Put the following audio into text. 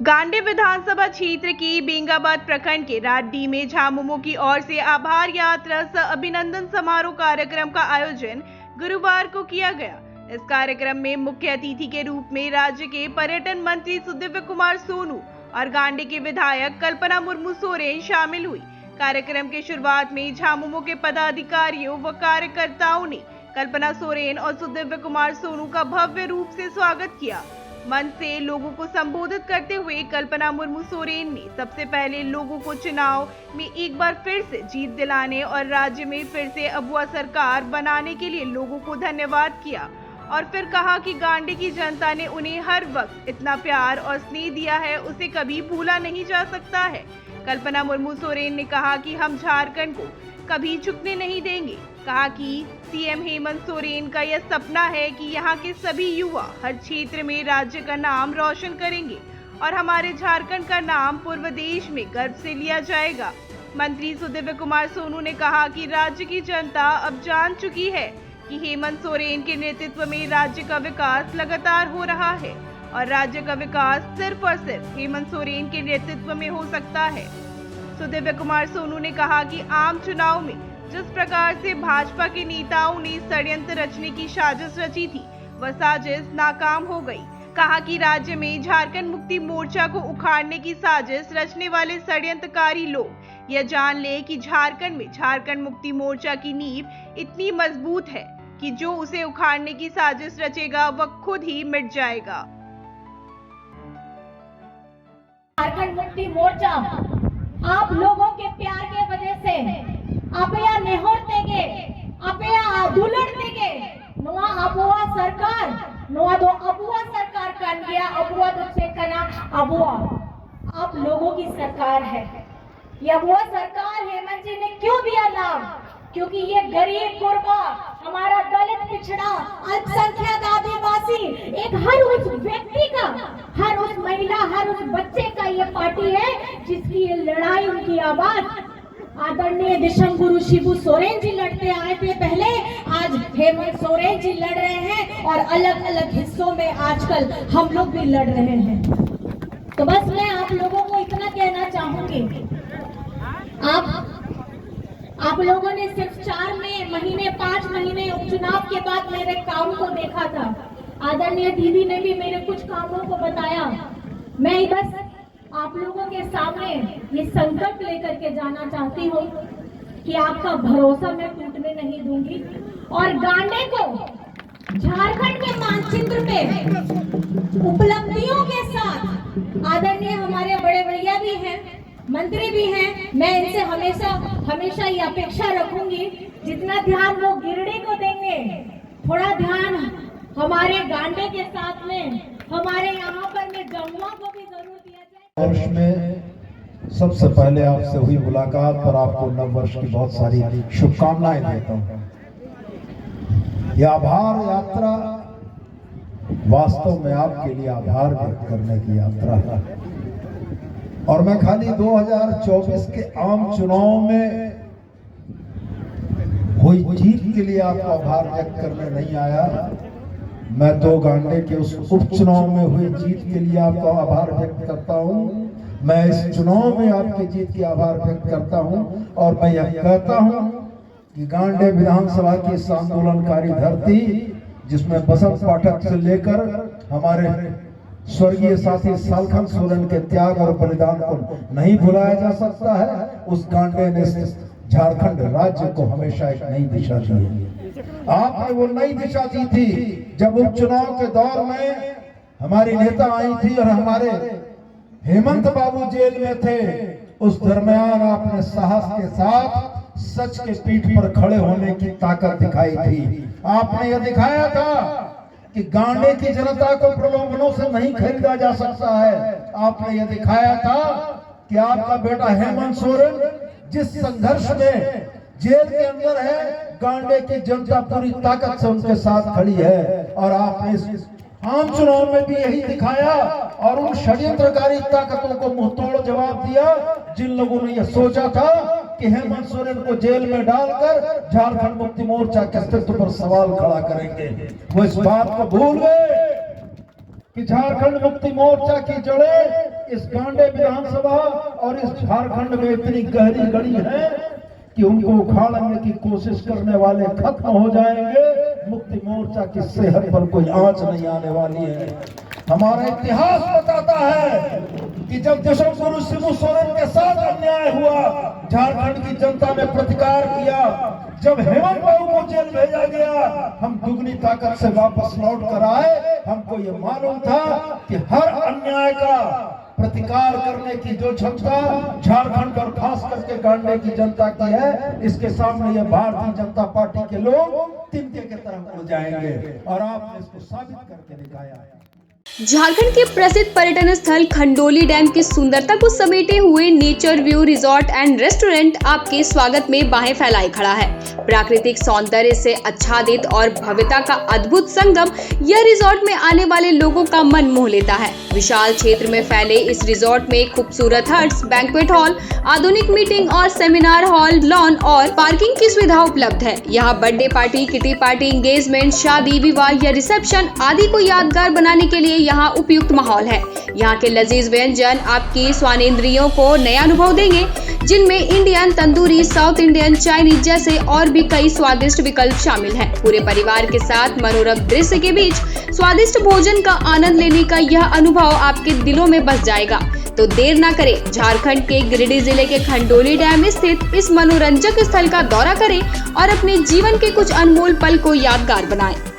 गांडी विधानसभा क्षेत्र के बेंगाबाद प्रखंड के राड्डी में झामुमो की ओर से आभार यात्रा सह अभिनंदन समारोह कार्यक्रम का आयोजन गुरुवार को किया गया। इस कार्यक्रम में मुख्य अतिथि के रूप में राज्य के पर्यटन मंत्री सुदिव्य कुमार सोनू और गांडी के विधायक कल्पना मुर्मू सोरेन शामिल हुई। कार्यक्रम की शुरुआत में झामुमो के पदाधिकारियों व कार्यकर्ताओं ने कल्पना सोरेन और सुदिव्य कुमार सोनू का भव्य रूप से स्वागत किया। मंच से लोगों को संबोधित करते हुए कल्पना मुर्मू सोरेन ने सबसे पहले लोगों को चुनाव में एक बार फिर से जीत दिलाने और राज्य में फिर से अबुआ सरकार बनाने के लिए लोगों को धन्यवाद किया और फिर कहा कि गांडी की जनता ने उन्हें हर वक्त इतना प्यार और स्नेह दिया है, उसे कभी भूला नहीं जा सकता है। कल्पना मुर्मू सोरेन ने कहा कि हम झारखंड को कभी झुकने नहीं देंगे। कहा कि सीएम हेमंत सोरेन का यह सपना है कि यहाँ के सभी युवा हर क्षेत्र में राज्य का नाम रोशन करेंगे और हमारे झारखंड का नाम पूर्व देश में गर्व से लिया जाएगा। मंत्री सुदिव्य कुमार सोनू ने कहा कि राज्य की जनता अब जान चुकी है कि हेमंत सोरेन के नेतृत्व में राज्य का विकास लगातार हो रहा है और राज्य का विकास सिर्फ और सिर्फ हेमंत सोरेन के नेतृत्व में हो सकता है। सुदिव्य कुमार सोनू ने कहा कि आम चुनाव में जिस प्रकार से भाजपा के नेताओं ने षड्यंत्र रचने की साजिश रची थी, वह साजिश नाकाम हो गई। कहा कि राज्य में झारखंड मुक्ति मोर्चा को उखाड़ने की साजिश रचने वाले षड्यंत्रकारी लोग यह जान ले कि झारखंड में झारखंड मुक्ति मोर्चा की नींव इतनी मजबूत है कि जो उसे उखाड़ने की साजिश रचेगा वह खुद ही मिट जाएगा। झारखंड मुक्ति मोर्चा आप लोगों के प्यार के वजह से अपया नेहोरतेगे अपया दुलड़तेगे नोआ अबुआ सरकार नोआ दो अबुआ सरकार कान गया अबुआ दो चेकना अबुआ आप लोगों की सरकार है। ये अबुआ सरकार हेमंत जी ने क्यों दिया लाभ? क्योंकि ये गरीब गुरबा हमारा दलित पिछड़ा अल्पसंख्यक आदिवासी एक हर उस व्यक्ति का हर उस महिला हर उस बच्चे का ये पार्टी है जिसकी ये लड़ाई उनकी आवाज आदरणीय दिशम गुरु शिबू सोरेन जी लड़ते आए थे पहले, आज हेमंत सोरेन जी लड़ रहे हैं और अलग अलग हिस्सों में आजकल हम लोग भी लड़ रहे हैं। तो बस मैं आप लोगों को इतना कहना चाहूंगी, आप लोगों ने सिर्फ 5 महीने उपचुनाव के बाद मेरे काम को देखा था। आदरणीय दीदी ने भी मेरे कुछ कामों को बताया। मैं बस आप लोगों के सामने ये संकल्प लेकर के जाना चाहती हूँ कि आपका भरोसा मैं टूटने नहीं दूंगी और गांडी को झारखंड के मानचित्र पे उपलब्धियों के साथ आदरणीय हमारे बड़े भैया भी हैं, मंत्री भी हैं, मैं इनसे हमेशा ये अपेक्षा रखूंगी जितना ध्यान वो गिरडी को देंगे थोड़ा ध्यान हमारे गांडी के साथ में हमारे यहाँ पर में जमुआ को भी जरूर दिया जाए। वर्ष में सबसे पहले आपसे हुई मुलाकात पर आपको नव वर्ष की बहुत सारी शुभकामनाएं देता हूँ। यह आभार यात्रा वास्तव में आपके लिए आभार व्यक्त करने की यात्रा है और मैं खाली 2024 के आम चुनाव में हुई जीत के लिए आपको आभार व्यक्त करने नहीं आया। मैं तो गांडी के उस उपचुनाव में हुई जीत के लिए आपका आभार व्यक्त करता हूं। मैं इस चुनाव में आपकी जीत की आभार व्यक्त करता हूं और मैं यह कहता हूं कि गांडी विधानसभा की इस आंदोलनकारी धरती जिसमें बसंत पाठक से लेकर हमारे स्वर्गीय साथी सालखन सोरेन के त्याग और बलिदान को नहीं भुलाया जा सकता है, उस गांडी ने झारखंड राज्य को हमेशा एक नई दिशा दी। आपने वो नई दिशा दी थी जब उपचुनाव के दौर में हमारी नेता आई थी और हमारे हेमंत बाबू जेल में थे। उस दरमियान आपने साहस के साथ सच के पीठ पर खड़े होने की ताकत दिखाई थी। आपने यह दिखाया था कि गांडी की जनता को प्रलोभनों से नहीं खरीदा जा सकता है। आपने यह दिखाया था कि आपका बेटा हेमंत सोरेन जिस संघर्ष में जेल के अंदर है, गांडी की जनता पूरी ताकत से उनके साथ खड़ी है और आपने इस आम चुनाव में भी यही दिखाया और उन षड्यंत्रकारी ताकतों को मुंहतोड़ जवाब दिया जिन लोगों ने यह सोचा था कि हेमंत सोरेन को जेल में डालकर झारखंड मुक्ति मोर्चा के अस्तित्व पर सवाल खड़ा करेंगे। वो इस बात को भूल गए कि झारखंड मुक्ति मोर्चा की जड़ें इस गांडे विधानसभा और इस झारखंड में इतनी गहरी गड़ी है कि उनको उखाड़ने की कोशिश करने वाले खत्म हो जाएंगे। मुक्ति मोर्चा की सेहत पर कोई आंच नहीं आने वाली है। हमारा इतिहास बताता है कि जब देशों शिबू सोरेन के साथ अन्याय हुआ, झारखंड की जनता ने प्रतिकार किया। जब हेमंत बाबू को जेल भेजा गया, हम दुगनी ताकत से वापस लौट कर आए। हमको ये मालूम था कि हर अन्याय का प्रतिकार करने की जो क्षमता झारखंड और खास करके गांडे की जनता की है, इसके सामने ये भारतीय जनता पार्टी के लोग तिनके की तरफ उड़ जाएंगे और आपने इसको साबित करके दिखाया है। झारखंड के प्रसिद्ध पर्यटन स्थल खंडोली डैम की सुंदरता को समेटे हुए nature view resort and restaurant आपके स्वागत में बाहें फैलाए खड़ा है। प्राकृतिक सौंदर्य से आच्छादित और भव्यता का अद्भुत संगम यह रिजॉर्ट में आने वाले लोगों का मन मोह लेता है। विशाल क्षेत्र में फैले इस रिजॉर्ट में खूबसूरत हट्स, बैंक्वेट हॉल, आधुनिक मीटिंग और सेमिनार हॉल, लॉन और पार्किंग की सुविधा उपलब्ध है। यहाँ birthday party, kitty party, engagement, शादी, विवाह या रिसेप्शन आदि को यादगार बनाने के लिए यहाँ उपयुक्त माहौल है। यहाँ के लजीज व्यंजन आपकी स्वानेंद्रियों को नया अनुभव देंगे, जिनमें Indian, tandoori, south Indian, Chinese जैसे और भी कई स्वादिष्ट विकल्प शामिल हैं। पूरे परिवार के साथ मनोरम दृश्य के बीच स्वादिष्ट भोजन का आनंद लेने का यह अनुभव आपके दिलों में बस जाएगा। तो देर ना करें, झारखंड के गिरिडीह जिले के खंडोली डैम स्थित इस मनोरंजक स्थल का दौरा करें और अपने जीवन के कुछ अनमोल पल को यादगार बनाएं।